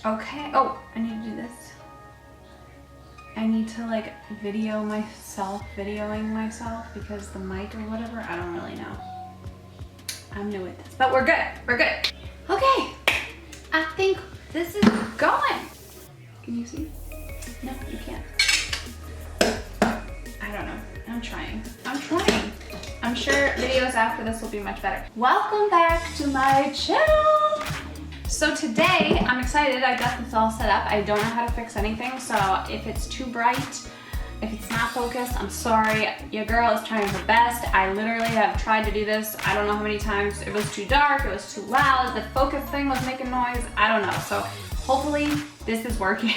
Okay, oh, I need to do this. I need to like video myself, videoing myself because the mic or whatever, I don't really know. I'm new at this, but we're good, we're good. Okay, I think this is going. Can you see? No, you can't. I don't know, I'm trying. I'm sure videos after this will be much better. Welcome back to my channel. So today, I'm excited. I got this all set up. I don't know how to fix anything, so if it's too bright, if it's not focused, I'm sorry. Your girl is trying her best. I literally have tried to do this, I don't know how many times. It was too dark, it was too loud, the focus thing was making noise, I don't know. So hopefully this is working.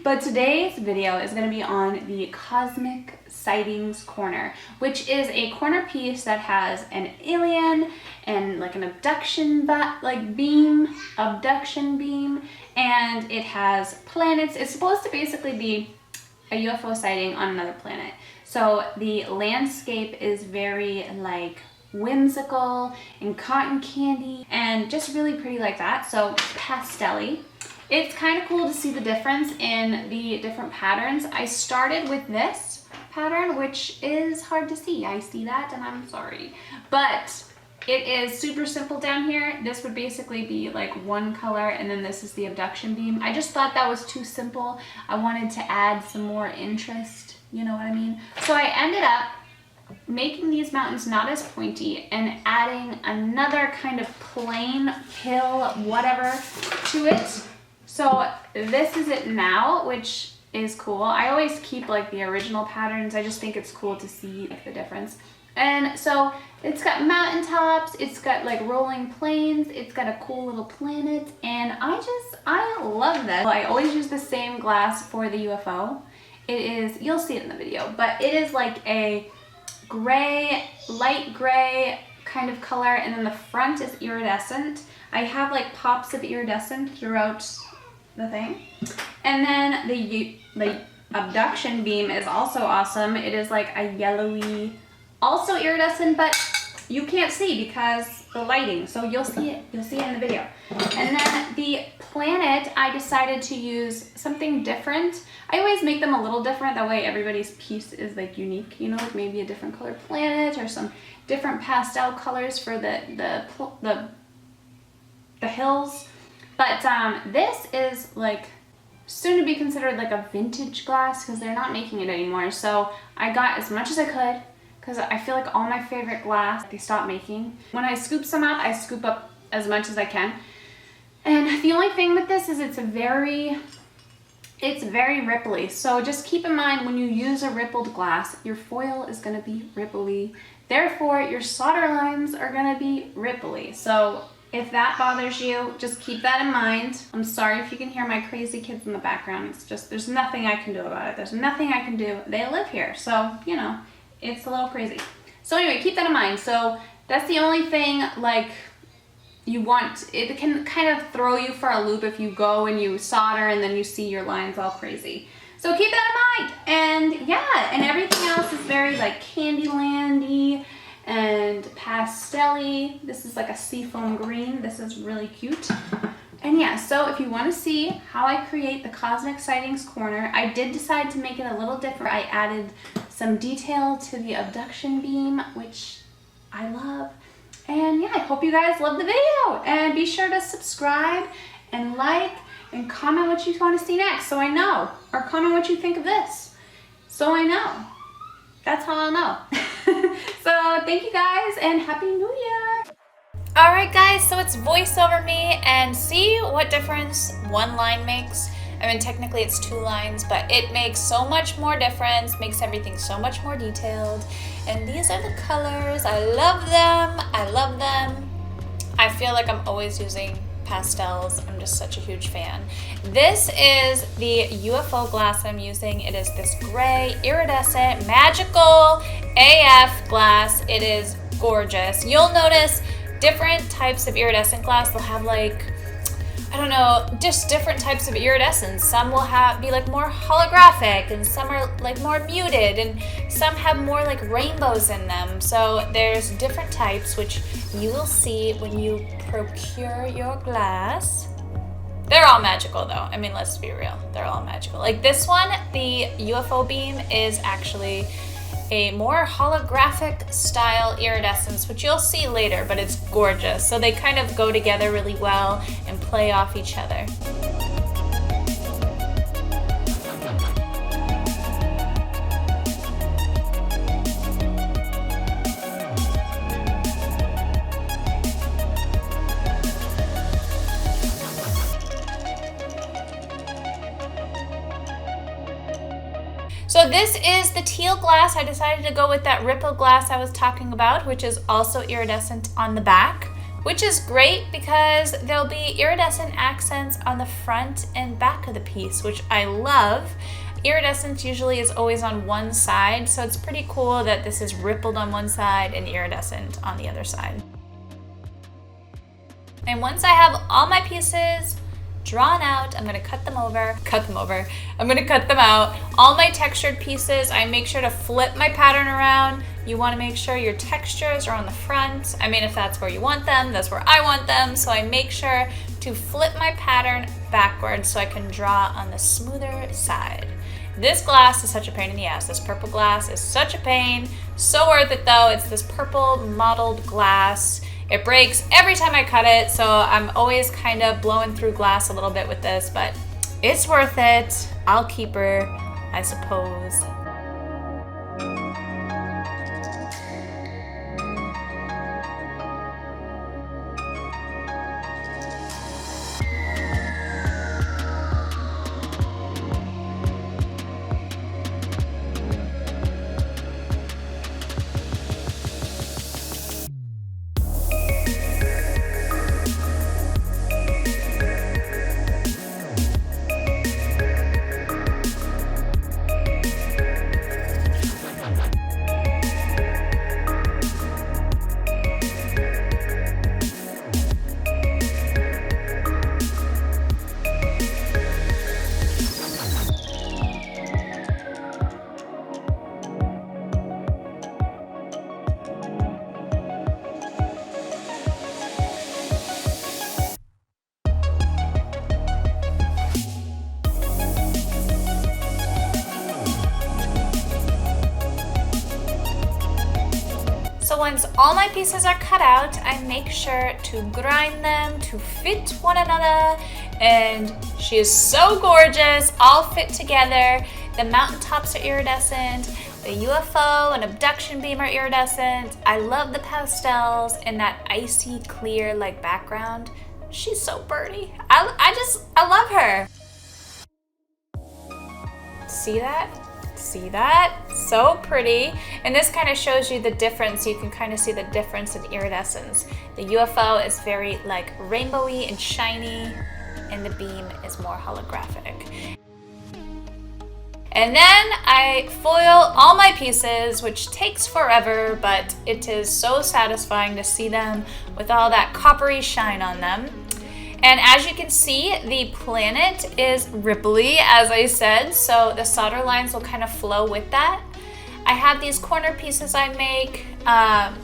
But today's video is gonna be on the Cosmic Sightings corner, which is a corner piece that has an alien and like an abduction beam, and it has planets. It's supposed to basically be a UFO sighting on another planet. So the landscape is very like whimsical and cotton candy and just really pretty like that. So pastel-y. It's kind of cool to see the difference in the different patterns. I started with this pattern, which is hard to see. I see that and I'm sorry. But it is super simple down here. This would basically be like one color and then this is the abduction beam. I just thought that was too simple. I wanted to add some more interest, you know what I mean? So I ended up making these mountains not as pointy and adding another kind of plain hill, whatever, to it. So this is it now, which is cool. I always keep like the original patterns. I just think it's cool to see like the difference. And so it's got mountaintops, it's got like rolling plains, it's got a cool little planet, and I love this. I always use the same glass for the UFO. It is, you'll see it in the video, but it is like a gray, light gray kind of color, and then the front is iridescent. I have like pops of iridescent throughout the thing. And then the abduction beam is also awesome. It is like a yellowy, also iridescent, but you can't see because the lighting. So you'll see it in the video. And then the planet, I decided to use something different. I always make them a little different. That way everybody's piece is like unique, you know, like maybe a different colored planet or some different pastel colors for the hills. But this is like soon to be considered like a vintage glass because they're not making it anymore. So I got as much as I could because I feel like all my favorite glass they stopped making. When I scoop some up, I scoop up as much as I can. And the only thing with this is it's very ripply. So just keep in mind when you use a rippled glass, your foil is going to be ripply. Therefore, your solder lines are going to be ripply. So if that bothers you, just keep that in mind. I'm sorry if you can hear my crazy kids in the background. It's just, there's nothing I can do about it. There's nothing I can do. They live here, so, you know, it's a little crazy. So anyway, keep that in mind. So that's the only thing, like, you want, it can kind of throw you for a loop if you go and you solder and then you see your lines all crazy. So keep that in mind. And yeah, and everything else is very like Candyland-y and pastel-y. This is like a seafoam green. This is really cute. And yeah, so if you want to see how I create the Cosmic Sightings corner, I did decide to make it a little different. I added some detail to the abduction beam, which I love. And yeah, I hope you guys love the video. And be sure to subscribe and like and comment what you want to see next so I know. Or comment what you think of this so I know. That's how I'll know. So thank you guys and Happy New Year. Alright guys, so it's voiceover me and see what difference one line makes. I mean, technically it's two lines, but it makes so much more difference, makes everything so much more detailed. And these are the colors. I love them. I love them. I feel like I'm always using pastels. I'm just such a huge fan. This is the UFO glass I'm using. It is this gray, iridescent, magical AF glass. It is gorgeous. You'll notice different types of iridescent glass. They'll have like, I don't know, just different types of iridescence. Some will be like more holographic and some are like more muted and some have more like rainbows in them. So there's different types which you will see when you procure your glass. They're all magical though. I mean, let's be real. They're all magical. Like this one, the UFO beam is actually a more holographic style iridescence, which you'll see later, but it's gorgeous. So they kind of go together really well and play off each other. So this is the teal glass. I decided to go with that ripple glass I was talking about, which is also iridescent on the back, which is great because there'll be iridescent accents on the front and back of the piece, which I love. Iridescence usually is always on one side, so it's pretty cool that this is rippled on one side and iridescent on the other side. And once I have all my pieces drawn out, I'm gonna cut them out. All my textured pieces, I make sure to flip my pattern around. You wanna make sure your textures are on the front. I mean, if that's where you want them, that's where I want them. So I make sure to flip my pattern backwards so I can draw on the smoother side. This glass is such a pain in the ass. This purple glass is such a pain. So worth it though. It's this purple mottled glass. It breaks every time I cut it, so I'm always kind of blowing through glass a little bit with this, but it's worth it. I'll keep her, I suppose. So once all my pieces are cut out, I make sure to grind them to fit one another, and she is so gorgeous, all fit together. The mountaintops are iridescent, the UFO and abduction beam are iridescent. I love the pastels and that icy clear like background. She's so pretty. I love her. See that? See that? So pretty. And this kind of shows you the difference. You can kind of see the difference in iridescence. The UFO is very like rainbowy and shiny, and the beam is more holographic. And then I foil all my pieces, which takes forever, but it is so satisfying to see them with all that coppery shine on them. And as you can see, the planet is ripply, as I said, so the solder lines will kind of flow with that. I have these corner pieces I make,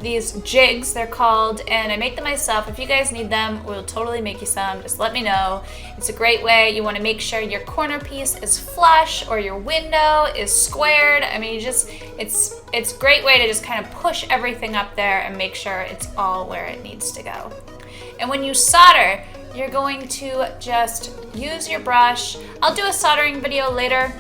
these jigs they're called, and I make them myself. If you guys need them, we'll totally make you some. Just let me know. It's a great way. You want to make sure your corner piece is flush or your window is squared. I mean, it's a great way to just kind of push everything up there and make sure it's all where it needs to go. And when you solder, you're going to just use your brush. I'll do a soldering video later,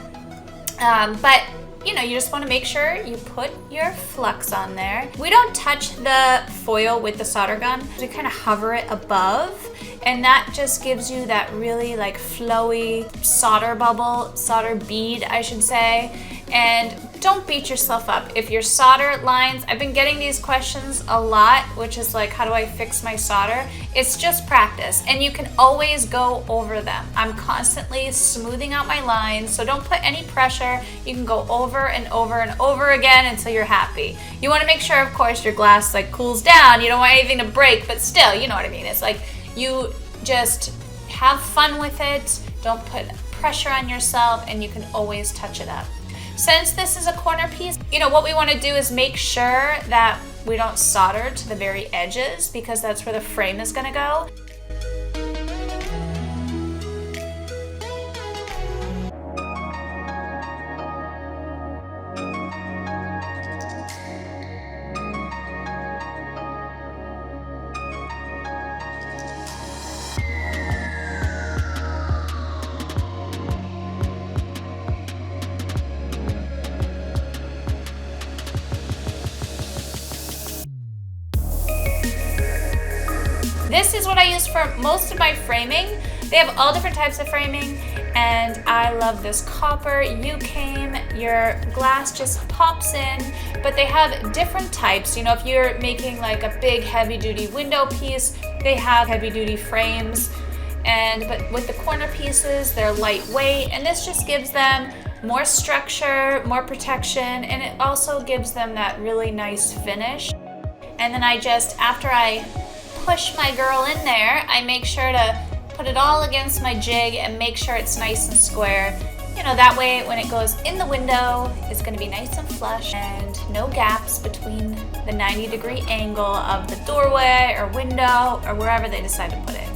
but you know, you just want to make sure you put your flux on there. We don't touch the foil with the solder gun. We kind of hover it above, and that just gives you that really like flowy solder bubble, solder bead, I should say. And don't beat yourself up. If your solder lines, I've been getting these questions a lot, which is like, how do I fix my solder? It's just practice, and you can always go over them. I'm constantly smoothing out my lines, so don't put any pressure. You can go over and over and over again until you're happy. You want to make sure, of course, your glass like cools down. You don't want anything to break, but still, you know what I mean. It's like you just have fun with it. Don't put pressure on yourself, and you can always touch it up. Since this is a corner piece, you know, what we want to do is make sure that we don't solder to the very edges, because that's where the frame is going to go. this is what I use for most of my framing. They have all different types of framing, and I love this copper. You came, your glass just pops in, but they have different types. You know, if you're making like a big heavy-duty window piece, they have heavy-duty frames, but with the corner pieces, they're lightweight, and this just gives them more structure, more protection, and it also gives them that really nice finish. And then after I push my girl in there, I make sure to put it all against my jig and make sure it's nice and square. You know, that way when it goes in the window, it's gonna be nice and flush and no gaps between the 90-degree angle of the doorway or window or wherever they decide to put it.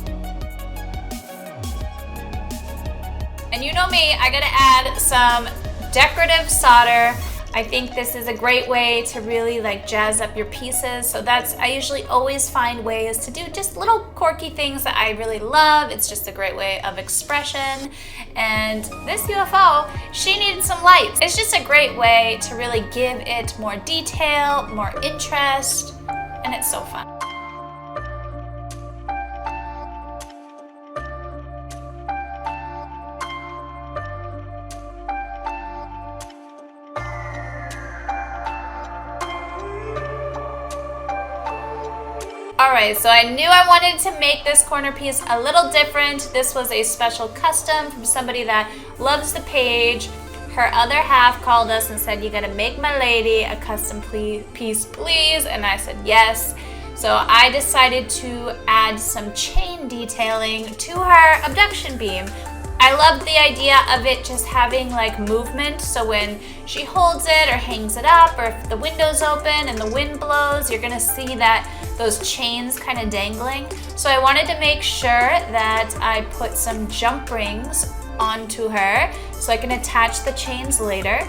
And you know me, I gotta add some decorative solder. I think this is a great way to really like jazz up your pieces. So I usually always find ways to do just little quirky things that I really love. It's just a great way of expression. And this UFO, she needed some lights. It's just a great way to really give it more detail, more interest, and it's so fun. Alright, so I knew I wanted to make this corner piece a little different. This was a special custom from somebody that loves the page. Her other half called us and said, you gotta make my lady a custom piece, please. And I said yes. So I decided to add some chain detailing to her abduction beam. I love the idea of it just having like movement, so when she holds it or hangs it up, or if the window's open and the wind blows, you're gonna see that those chains kind of dangling. So I wanted to make sure that I put some jump rings onto her so I can attach the chains later.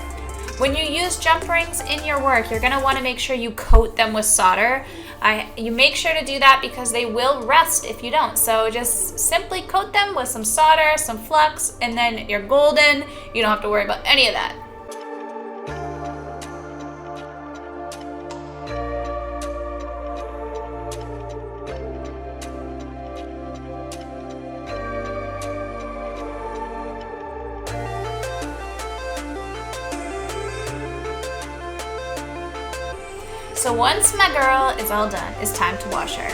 When you use jump rings in your work, you're gonna wanna make sure you coat them with solder. You make sure to do that because they will rust if you don't. So just simply coat them with some solder, some flux, and then you're golden. You don't have to worry about any of that. So once my girl is all done, it's time to wash her.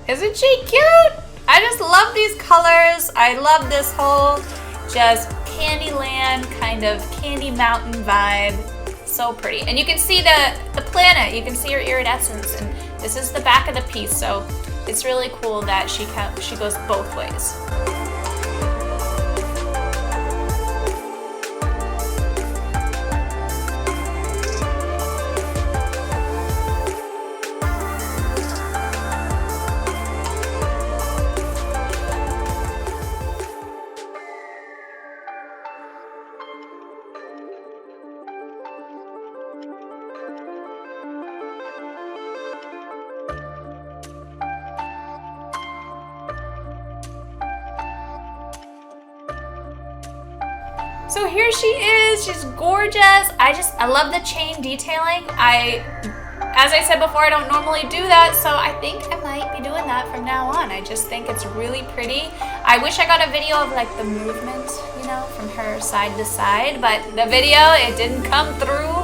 Isn't she cute? I just love these colors. I love this whole just Candyland kind of Candy Mountain vibe. So pretty. And you can see the planet. You can see her iridescence. And this is the back of the piece. So it's really cool that she goes both ways. So here she is, she's gorgeous. I love the chain detailing. As I said before, I don't normally do that, so I think I might be doing that from now on. I just think it's really pretty. I wish I got a video of like the movement, you know, from her side to side, but the video, it didn't come through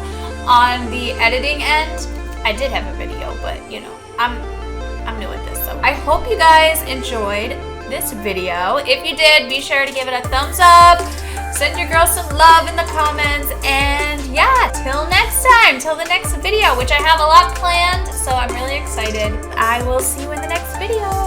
on the editing end. I did have a video, but you know, I'm new at this, so I hope you guys enjoyed this video. If you did, be sure to give it a thumbs up. Send your girl some love in the comments, and yeah, till next time, till the next video, which I have a lot planned, so I'm really excited. I will see you in the next video.